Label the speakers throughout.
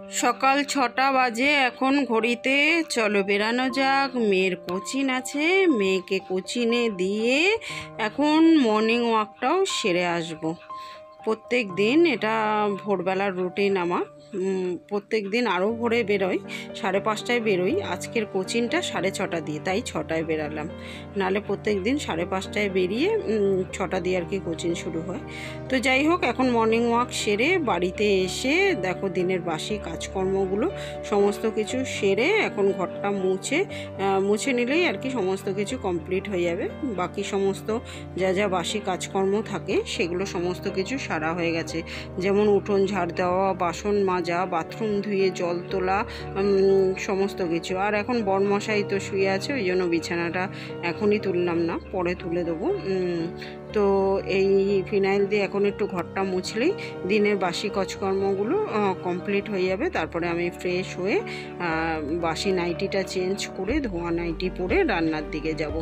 Speaker 1: সকাল ৬টা বাজে এখন ঘড়িতে। চলো বেরানো যাক। মেয়ের কোচিং আছে, মেয়েকে কোচিংয়ে দিয়ে এখন মর্নিং ওয়াকটাও সেরে আসবো। প্রত্যেক দিন এটা ভোরবেলার রুটিন আমার। প্রত্যেক দিন আরও ভোরে বেরোই, 5:30টায় বেরোই। আজকের কোচিংটা 6:30 দিয়ে, তাই 6টায় বেরালাম। নাহলে প্রত্যেক দিন 5:30টায় বেরিয়ে 6টা দিয়ে আর কি কোচিং শুরু হয়। তো যাই হোক, এখন মর্নিং ওয়াক সেরে বাড়িতে এসে দেখো দিনের বাসি কাজকর্মগুলো সমস্ত কিছু সেরে এখন ঘরটা মুছে নিলেই আর কি সমস্ত কিছু কমপ্লিট হয়ে যাবে। বাকি সমস্ত যা যা বাসি কাজকর্ম থাকে সেগুলো সমস্ত কিছু সারা হয়ে গেছে। যেমন উঠোন ঝাড় দেওয়া, বাসন মাজা, বাথরুম ধুয়ে জল তোলা, সমস্ত কিছু। আর এখন বরমশাই তো শুয়ে আছে, ওই জন্য বিছানাটা এখনই তুললাম না, পরে তুলে দেবো। তো এই ফিনাইল দিয়ে এখন একটু ঘরটা মুছলেই দিনের বাসি কাজকর্মগুলো কমপ্লিট হয়ে যাবে। তারপরে আমি ফ্রেশ হয়ে বাসি নাইটিটা চেঞ্জ করে ধোয়া নাইটি পরে রান্নার দিকে যাব।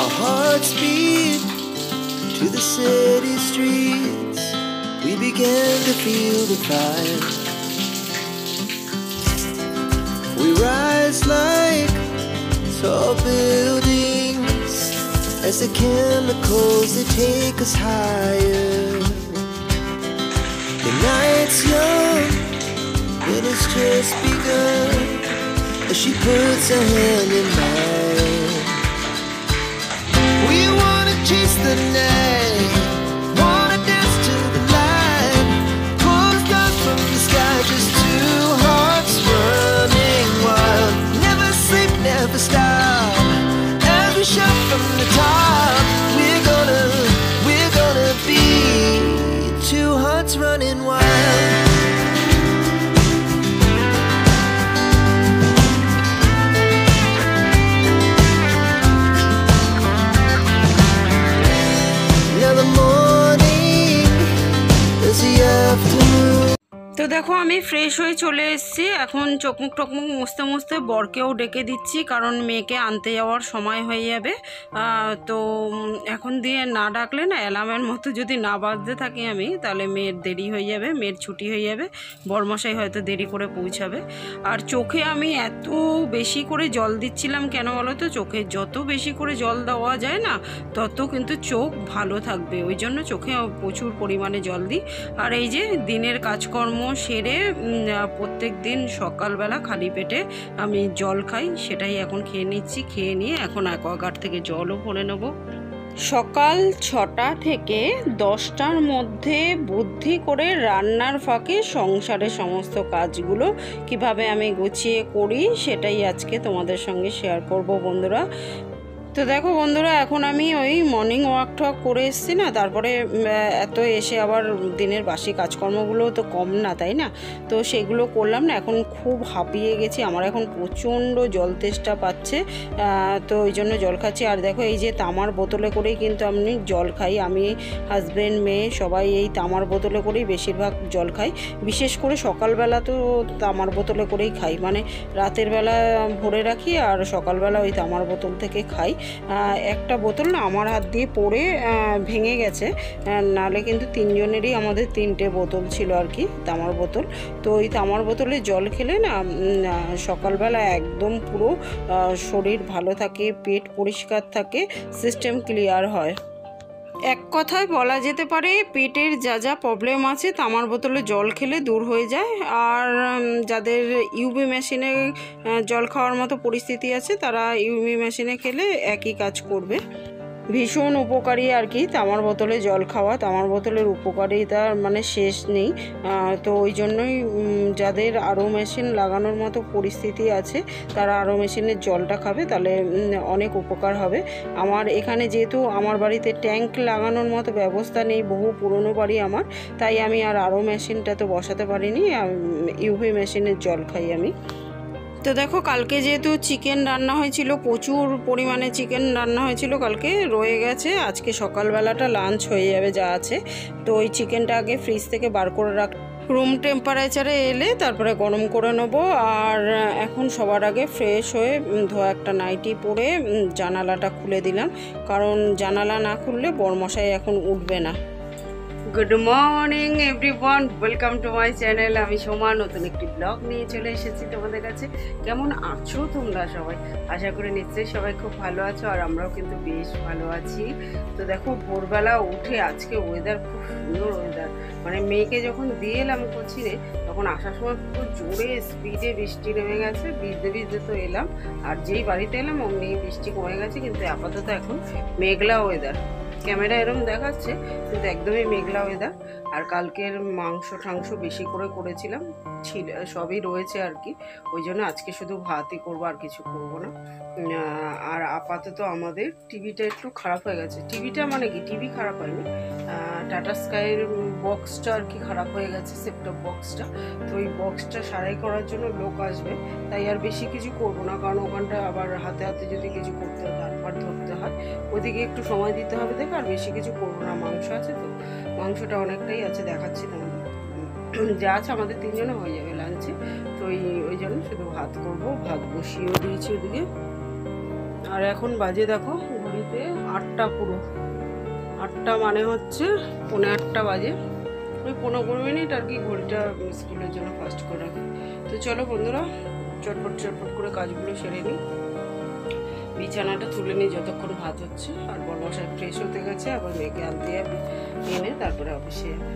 Speaker 2: Our hearts beat to the city streets. We began to feel the fire. We rise like tall buildings as the chemicals they take us higher. The night's young and it's just begun as she puts her hand in mine. We wanna chase the night, wanna dance to the light, pull the stars from the sky, just two hearts running wild. Never sleep, never stop, as we shout from the top. We're gonna be two hearts running wild.
Speaker 1: তো দেখো আমি fresh হয়ে চলে এসেছি। এখন চোখমুখ টকমুখ মুছতে বরকেও ডেকে দিচ্ছি, কারণ মেয়েকে আনতে যাওয়ার সময় হয়ে যাবে। তো এখন দিয়ে না ডাকলে না, অ্যালার্মের মতো যদি না বাজতে থাকি আমি, তাহলে মেয়ের দেরি হয়ে যাবে, মেয়ের ছুটি হয়ে যাবে, বরমশাই হয়তো দেরি করে পৌঁছাবে। আর চোখে আমি এত বেশি করে জল দিচ্ছিলাম কেন বলো তো? চোখে যত বেশি করে জল দেওয়া যায় না, তত কিন্তু চোখ ভালো থাকবে, ওই জন্য চোখে প্রচুর পরিমাণে জল দিই। আর এই যে দিনের কাজকর্ম সেরে প্রত্যেক দিন সকালবেলা খালি পেটে আমি জল খাই, সেটাই এখন খেয়ে নিচ্ছি। খেয়ে নিয়ে এখন অ্যাকোয়াগার্ড থেকে জলও ভরে নেব। সকাল 6টা থেকে 10টার মধ্যে বুদ্ধি করে রান্নার ফাঁকে সংসারের সমস্ত কাজগুলো কিভাবে আমি গুছিয়ে করি, সেটাই আজকে তোমাদের সঙ্গে শেয়ার করব বন্ধুরা। তো দেখো বন্ধুরা, এখন আমি ওই মর্নিং ওয়াকটা করে এসেছি না, তারপরে এত এসে আবার দিনের বাসি কাজকর্মগুলো তো কম না, তাই না? তো সেগুলো করলাম না, এখন খুব হাঁপিয়ে গেছি। আমার এখন প্রচণ্ড জল তেষ্টা পাচ্ছে, তো ওই জন্য জল খাচ্ছি। আর দেখো এই যে তামার বোতলে করেই কিন্তু আমি জল খাই, আমি হাজব্যান্ড মেয়ে সবাই এই তামার বোতলে করেই বেশিরভাগ জল খাই। বিশেষ করে সকালবেলা তো তামার বোতলে করেই খাই, মানে রাতের বেলা ভরে রাখি আর সকালবেলা ওই তামার বোতল থেকে খাই। একটা বোতল না আমার হাত দিয়ে পড়ে ভেঙে গেছে, নাহলে কিন্তু তিনজনেরই আমাদের 3টে বোতল ছিল আর কি, তামার বোতল। তো ওই তামার বোতলে জল খেলে না সকালবেলা একদম পুরো শরীর ভালো থাকে, পেট পরিষ্কার থাকে, সিস্টেম ক্লিয়ার হয়। এক কথায় বলা যেতে পারে পেটের যা যা প্রবলেম আছে তামার বোতলে জল খেলে দূর হয়ে যায়। আর যাদের ইউভি মেশিনে জল খাওয়ার মতো পরিস্থিতি আছে, তারা ইউভি মেশিনে খেলে একই কাজ করবে। ভীষণ উপকারী আর কি তামার বোতলে জল খাওয়া। তামার বোতলের উপকারিতা মানে শেষ নেই। তো ওই জন্যই যাদের আরও মেশিন লাগানোর মতো পরিস্থিতি আছে, তারা আরও মেশিনের জলটা খাবে, তাহলে অনেক উপকার হবে। আমার এখানে যেহেতু আমার বাড়িতে ট্যাঙ্ক লাগানোর মতো ব্যবস্থা নেই, বহু পুরনো বাড়ি আমার, তাই আমি আর আরও মেশিনটা তো বসাতে পারিনি, ইউভি মেশিনের জল খাই আমি। তো দেখো কালকে যেহেতু চিকেন রান্না হয়েছিল, প্রচুর পরিমাণে চিকেন রান্না হয়েছিল কালকে, রয়ে গেছে। আজকে সকালবেলাটা লাঞ্চ হয়ে যাবে যা আছে। তো ওই চিকেনটা আগে ফ্রিজ থেকে বার করে রাখ, রুম টেম্পারেচারে এলে তারপরে গরম করে নেব। আর এখন সবার আগে ফ্রেশ হয়ে ধোয়া একটা নাইটি পরে জানালাটা খুলে দিলাম, কারণ জানালা না খুললে বরমশাই এখন উঠবে না। Good morning everyone, welcome to my channel. আমি সোমা নতুন একটি ব্লগ নিয়ে চলে এসেছি তোমাদের কাছে। কেমন আছো তোমরা সবাই? আশা করি নিশ্চয়ই সবাই খুব ভালো আছো, আর আমরাও কিন্তু বেশ ভালো আছি। তো দেখো, ভোরবেলা উঠে আজকে ওয়েদার খুব সুন্দর ওয়েদার, মানে মেয়েকে যখন দিয়ে এলাম কোচিনে তখন আসার সময় খুব জোরে স্পিডে বৃষ্টি নেমে গেছে, ভিজতে ভিজতে তো এলাম, আর যেই বাড়িতে এলাম অমনি বৃষ্টি কমে গেছে। কিন্তু আপাতত এখন মেঘলা ওয়েদার, ক্যামেরা এরম দেখাচ্ছে কিন্তু একদমই মেঘলা ওয়েদার। আর কালকের মাংস টাংস বেশি করে করেছিলাম, সবই রয়েছে আর কি, ওই জন্য আজকে শুধু ভাতই করবো, আর কিছু করবো না। আর আপাতত আমাদের টিভিটা একটু খারাপ হয়ে গেছে। টিভিটা মানে কি, টিভি খারাপ হয়নি, টাটা স্কাইয়ের বক্সটা আর কি খারাপ হয়ে গেছে, সেটটপ বক্সটা। তো ওই বক্সটা সারাই করার জন্য লোক আসবে, তাই আর বেশি কিছু করবো না, কারণ ওখানটা আবার হাতে হাতে যদি কিছু করতে হয় তারপর ধরতে হয়, ওদিকে একটু সময় দিতে হবে দেখে, আর বেশি কিছু করবো না। মাংস আছে তো, মাংসটা অনেকটাই আছে, দেখাচ্ছি তোমাদের, যা আছে আমাদের তিনজনে হয়ে যাবে লাঞ্চে। তো ওই জন্য শুধু ভাত করবো, ভাত বসিয়েও দিয়েছি ওদিকে। আর এখন বাজে দেখো ঘড়িতে 8টা, পুরো 8টা, মানে হচ্ছে 8:45 বাজে, ওই 15 মিনিট আর কি ঘড়িটা স্কুলের জন্য ফাস্ট করে রাখি। তো চলো বন্ধুরা, চটপট চটপট করে কাজগুলো সেরে নিই, বিছানাটা তুলে নিই যতক্ষণ ভাত হচ্ছে। আর বড়মশাই ফ্রেশ হতে গেছে, আবার মেয়েকে আনতে যাবে, এনে তারপরে অফিসে যাবে।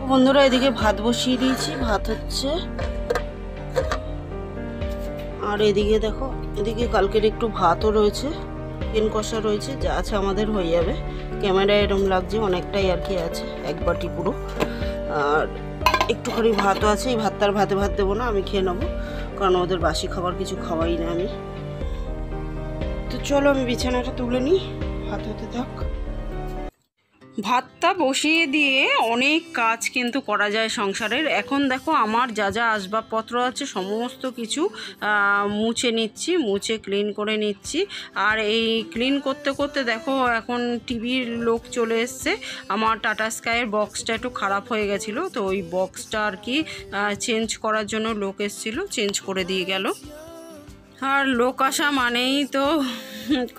Speaker 1: বন্ধুরা এদিকে ভাত বসিয়ে দিয়েছি, ভাত হচ্ছে। আর এদিকে দেখো, এদিকে কালকের একটু ভাতও রয়েছে, চিকেন কষা রয়েছে, যা আছে আমাদের হয়ে যাবে। ক্যামেরায় এরম লাগছে অনেকটাই আর কি আছে, এক বাটি পুরো। আর একটুখানি ভাতও আছে, এই ভাতটার ভাতে ভাত দেবো না, আমি খেয়ে নেবো, কারণ ওদের বাসি খাবার কিছু খাওয়াই না আমি। তো চলো আমি বিছানাটা তুলে নিই, ভাত হতে থাক। ভাতটা বসিয়ে দিয়ে অনেক কাজ কিন্তু করা যায় সংসারের। এখন দেখো আমার যা যা আসবাবপত্র আছে সমস্ত কিছু মুছে নিচ্ছি, মুছে ক্লিন করে নিচ্ছি। আর এই ক্লিন করতে করতে দেখো এখন টিভির লোক চলে এসছে। আমার টাটা স্কাইয়ের বক্সটা একটু খারাপ হয়ে গেছিলো, তো ওই বক্সটা আর কি চেঞ্জ করার জন্য লোক এসেছিলো, চেঞ্জ করে দিয়ে গেল। আর লোক আসা মানেই তো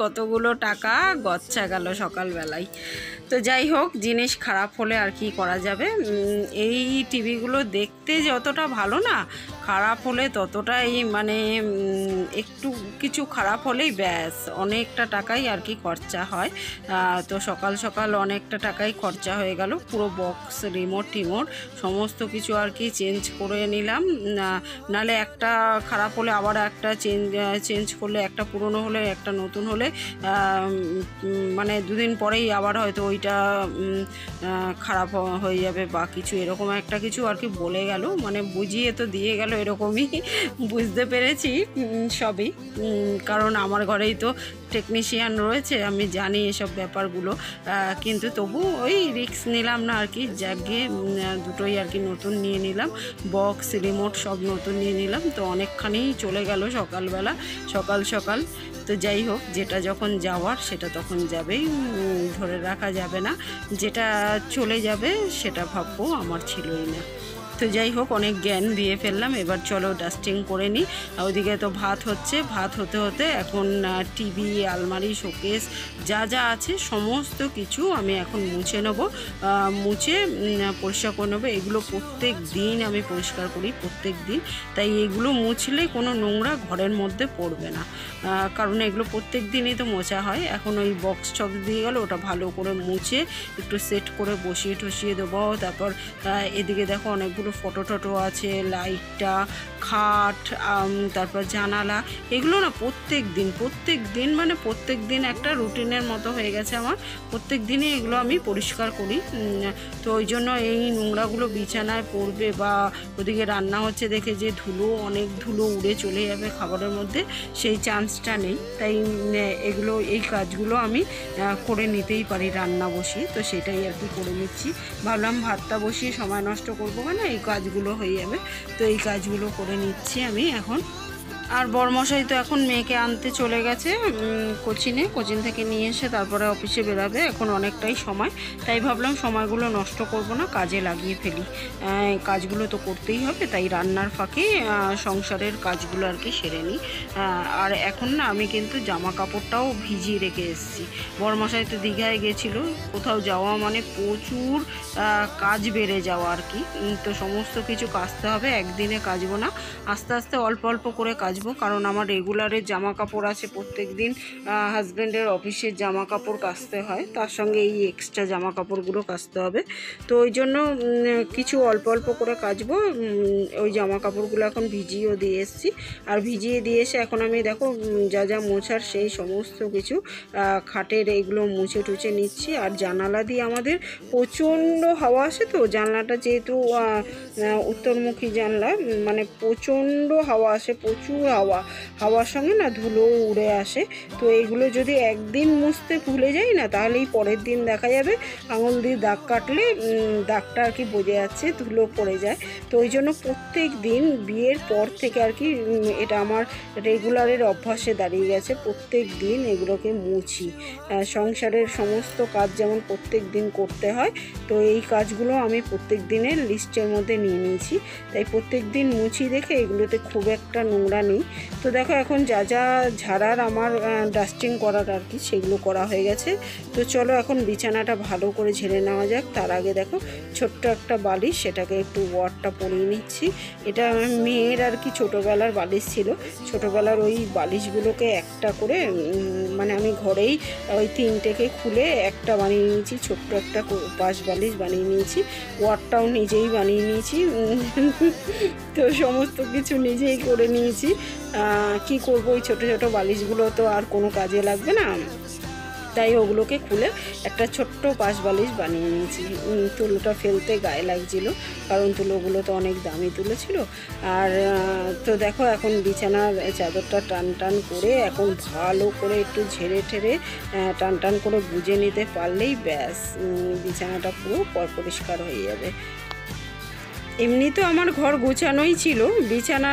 Speaker 1: কতগুলো টাকা গচ্ছা গেল সকালবেলায়। তো যাই হোক, জিনিস খারাপ হলে আর কি করা যাবে। এই টিভিগুলো দেখতে যতটা ভালো না, খারাপ হলে ততটাই, মানে একটু কিছু খারাপ হলেই ব্যাস অনেকটা টাকাই আর কি খরচা হয়। তো সকাল সকাল অনেকটা টাকাই খরচা হয়ে গেল, পুরো বক্স, রিমোট টিমোট সমস্ত কিছু আর কি চেঞ্জ করে নিলাম। নালে একটা খারাপ হলে আবার একটা চেঞ্জ করলে, একটা পুরনো হলে একটা নতুন হলে, মানে দুদিন পরেই আবার হয়তো ওইটা খারাপ হয়ে যাবে বা কিছু, এরকম একটা কিছু আর কি বলে গেল, মানে বুঝিয়ে তো দিয়ে গেল, এরকমই বুঝতে পেরেছি সবই, কারণ আমার ঘরেই তো টেকনিশিয়ান রয়েছে, আমি জানি এসব ব্যাপারগুলো। কিন্তু তবু ওই রিস্ক নিলাম না আর কি, যাকে দুটোই আর কি নতুন নিয়ে নিলাম, বক্স রিমোট সব নতুন নিয়ে নিলাম। তো অনেকখানি চলে গেল সকালবেলা, সকাল সকাল। তো যাই হোক, যেটা যখন যাওয়ার সেটা তখন যাবেই, ধরে রাখা যাবে না, যেটা চলে যাবে সেটা ভাববো আমার ছিলই না। তো যাই হোক, অনেক জ্ঞান দিয়ে ফেললাম, এবার চলো ডাস্টিং করে নিই। ওইদিকে তো ভাত হচ্ছে, ভাত হতে হতে এখন টিভি, আলমারি, শোকেস যা যা আছে সমস্ত কিছু আমি এখন মুছে নেবো, মুছে পরিষ্কার করে নেবো। এগুলো প্রত্যেক দিন আমি পরিষ্কার করি, প্রত্যেক দিন, তাই এগুলো মুছলে কোনো নোংরা ঘরের মধ্যে পড়বে না, কারণ এগুলো প্রত্যেক দিনই তো মোছা হয়। এখন ওই বক্স টক্স দিয়ে গেল, ওটা ভালো করে মুছে একটু সেট করে বসিয়ে টসিয়ে দেবো। তারপর এদিকে দেখো অনেকগুলো ফটো টটো আছে, লাইটটা, খাট, তারপর জানালা, এগুলো না প্রত্যেক দিন মানে প্রত্যেক দিন একটা রুটিনের মতো হয়ে গেছে আমার, প্রত্যেক দিনই এগুলো আমি পরিষ্কার করি। তো ওই জন্য এই নোংরাগুলো বিছানায় পড়বে বা ওদিকে রান্না হচ্ছে দেখে যে অনেক ধুলো উড়ে চলে যাবে খাবারের মধ্যে, সেই চান্সটা নেই। তাই এগুলো, এই কাজগুলো আমি করে নিতেই পারি রান্না বসিয়ে, তো সেটাই আর কি করে নিচ্ছি। ভাবলাম ভাতটা বসিয়ে সময় নষ্ট করবো না, এই কাজগুলো হয়ে যাবে, তো এই কাজগুলো করে নিচ্ছি আমি এখন। আর বরমশাই তো এখন মেয়েকে আনতে চলে গেছে কোচিন থেকে নিয়ে এসে তারপরে অফিসে বেরাবে। এখন অনেকটাই সময়, তাই ভাবলাম সময়গুলো নষ্ট করব না, কাজে লাগিয়ে ফেলি। কাজগুলো তো করতেই হবে, তাই রান্নার ফাঁকে সংসারের কাজগুলো আর কি সেরে নিই। আর এখন না আমি কিন্তু জামা কাপড়টাও ভিজিয়ে রেখে এসেছি। বরমশাই তো দীঘায় গেছিলো, কোথাও যাওয়া মানে প্রচুর কাজ বেড়ে যাওয়া আর কি। তো সমস্ত কিছু কাচতে হবে, একদিনে কাচবো না, আস্তে আস্তে অল্প অল্প করে কাচবো। কারণ আমার রেগুলারের জামা কাপড় আছে, প্রত্যেক দিন হাজব্যান্ডের অফিসের জামা কাপড় কাচতে হয়, তার সঙ্গে এই এক্সট্রা জামা কাপড়গুলো কাচতে হবে। তো ওই জন্য কিছু অল্প অল্প করে কাচবো। ওই জামা কাপড়গুলো এখন ভিজিয়েও দিয়ে এসেছি। আর ভিজিয়ে দিয়ে এসে এখন আমি দেখো যা যা মোছার সেই সমস্ত কিছু খাটের এইগুলো মুছে টুছে নিচ্ছি। আর জানালা দিয়ে আমাদের প্রচণ্ড হাওয়া আসে, তো জানলাটা যেহেতু উত্তরমুখী জানলা, মানে প্রচণ্ড হাওয়া আসে, প্রচুর হাওয়ার সঙ্গে না ধুলো উড়ে আসে। তো এইগুলো যদি একদিন মুছতে ভুলে যাই না, তাহলেই পরের দিন দেখা যাবে আঙুল দিয়ে দাগ কাটলে দাগটা আর কি বোঝা যাচ্ছে, ধুলো পড়ে যায়। তো ওই জন্য প্রত্যেক দিন বিয়ের পর থেকে আর কি এটা আমার রেগুলারের অভ্যাসে দাঁড়িয়ে গেছে, প্রত্যেক দিন এগুলোকে মুছি। সংসারের সমস্ত কাজ যেমন প্রত্যেক দিন করতে হয়, তো এই কাজগুলো আমি প্রত্যেক দিনের লিস্টের মধ্যে নিয়ে নিয়েছি। তাই প্রত্যেক দিন মুছি দেখে এগুলোতে খুব একটা নোংরা নেই। তো দেখো এখন যা যা ঝাড়ার আমার ডাস্টিং করার আর কি সেগুলো করা হয়ে গেছে। তো চলো এখন বিছানাটা ভালো করে ঝেড়ে নেওয়া যাক। তার আগে দেখো ছোট্ট একটা বালিশ, সেটাকে একটু ওয়ারটা পরিয়ে নিচ্ছি। এটা মেয়ের আর কি ছোটোবেলার বালিশ ছিল, ছোটোবেলার ওই বালিশগুলোকে একটা করে মানে আমি ঘরেই ওই তিনটেকে খুলে একটা বানিয়ে নিয়েছি, ছোট্ট একটা পাশ বালিশ বানিয়ে নিয়েছি। ওয়ারটাও নিজেই বানিয়ে নিয়েছি, তো সমস্ত কিছু নিজেই করে নিয়েছি। কি করবো, ওই ছোটো ছোটো বালিশগুলো তো আর কোনো কাজে লাগবে না, তাই ওগুলোকে খুলে একটা ছোট্ট পাশ বালিশ বানিয়ে নিয়েছি। তুলোটা ফেলতে গায়ে লাগছিল, কারণ তুলোগুলো তো অনেক দামি তুলো ছিল। আর তো দেখো এখন বিছানার চাদরটা টান টান করে এখন ভালো করে একটু ঝেড়ে ঠেড়ে টান টান করে গুজে নিতে পারলেই ব্যাস বিছানাটা পুরো পরিষ্কার হয়ে যাবে। এমনি তো আমার ঘর গোছানোই ছিল, বিছানা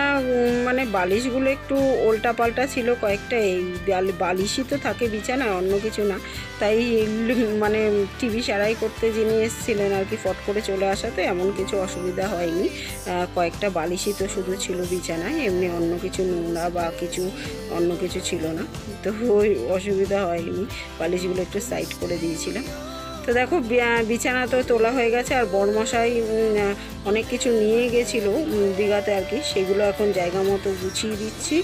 Speaker 1: মানে বালিশগুলো একটু উল্টা পাল্টা ছিল কয়েকটা, এই বালিশই তো থাকে বিছানায়, অন্য কিছু না। তাই মানে টিভি সারাই করতে যিনি এসেছিলেন আর কি ফট করে চলে আসাতে এমন কিছু অসুবিধা হয়নি। কয়েকটা বালিশই তো শুধু ছিল বিছানায়, এমনি অন্য কিছু নোংরা বা অন্য কিছু ছিল না, তো ওই অসুবিধা হয়নি, বালিশগুলো একটু সাইড করে দিয়েছিলাম। তো দেখো বিছানা তো তোলা হয়ে গেছে। আর বরমশাই অনেক কিছু নিয়ে গেছিলো দীঘাতে আর কি, সেগুলো এখন জায়গা মতো গুছিয়ে দিচ্ছি।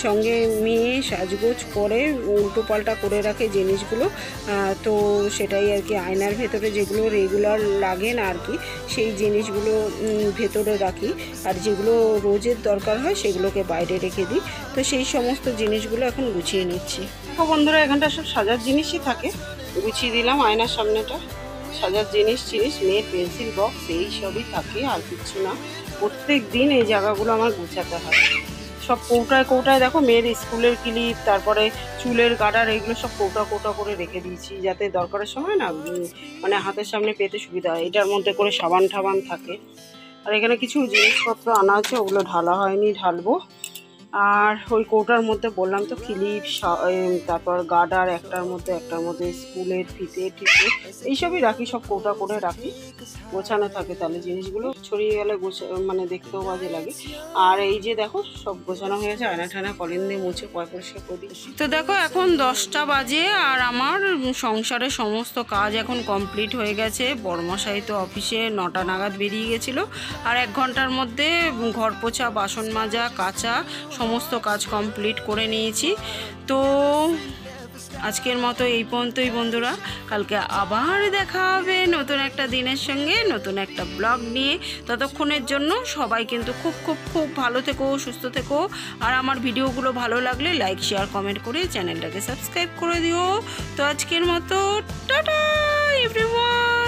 Speaker 1: সঙ্গে মেয়ে সাজগোজ করে উল্টো পাল্টা করে রাখে জিনিসগুলো, তো সেটাই আর কি আয়নার ভেতরে যেগুলো রেগুলার লাগে না আর কি সেই জিনিসগুলো ভেতরে রাখি, আর যেগুলো রোজের দরকার হয় সেগুলোকে বাইরে রেখে দিই। তো সেই সমস্ত জিনিসগুলো এখন গুছিয়ে নিচ্ছি। তো বন্ধুরা এখানটা সব সাজার জিনিসই থাকে, গুছিয়ে দিলাম। আয়নার সামনেটা সাজার জিনিস মেয়ের পেন্সিল বক্স এই সবই থাকে, আর কিছু না। প্রত্যেক দিন এই জায়গাগুলো আমার গুছাতে হয়। সব কৌটায় কৌটায় দেখো মেয়ের স্কুলের ক্লিপ, তারপরে চুলের গার্ডার, এগুলো সব কৌটা কৌটা করে রেখে দিয়েছি, যাতে দরকারের সময় না মানে হাতের সামনে পেতে সুবিধা হয়। এটার মধ্যে করে সাবান টাবান থাকে। আর এখানে কিছু জিনিসপত্র আনা আছে, ওগুলো ঢালা হয়নি, ঢালবো। আর ওই কৌটার মধ্যে বললাম তো ক্লিপ, তারপর গার্ডার, একটার মধ্যে স্কুলের ফিতে টিতে এইসবই রাখি, সব কৌটা করে রাখি, গোছানো থাকে, তাহলে জিনিসগুলো ছড়িয়ে গেলে মানে দেখতেও বাজে লাগে। আর এই যে দেখো সব গোছানো হয়ে গেছে, আয়না ঠানা কলিন দিয়ে মুছে পরিষ্কার করে দিচ্ছি। তো দেখো এখন 10টা বাজে আর আমার সংসারের সমস্ত কাজ এখন কমপ্লিট হয়ে গেছে। বরমশাই তো অফিসে 9টা নাগাদ বেরিয়ে গেছিলো, আর 1 ঘন্টার মধ্যে ঘর পোছা, বাসন মাজা, কাচা সমস্ত কাজ কমপ্লিট করে নিয়েছি। তো আজকের মতো এই পর্যন্তই বন্ধুরা, কালকে আবার দেখা হবে নতুন একটা দিনের সঙ্গে, নতুন একটা ব্লগ নিয়ে। ততক্ষণের জন্য সবাই কিন্তু খুব খুব খুব ভালো থেকো, সুস্থ থেকো। আর আমার ভিডিওগুলো ভালো লাগলে লাইক শেয়ার কমেন্ট করে চ্যানেলটাকে সাবস্ক্রাইব করে দিও। তো আজকের মতো টাটা এভরিওয়ান।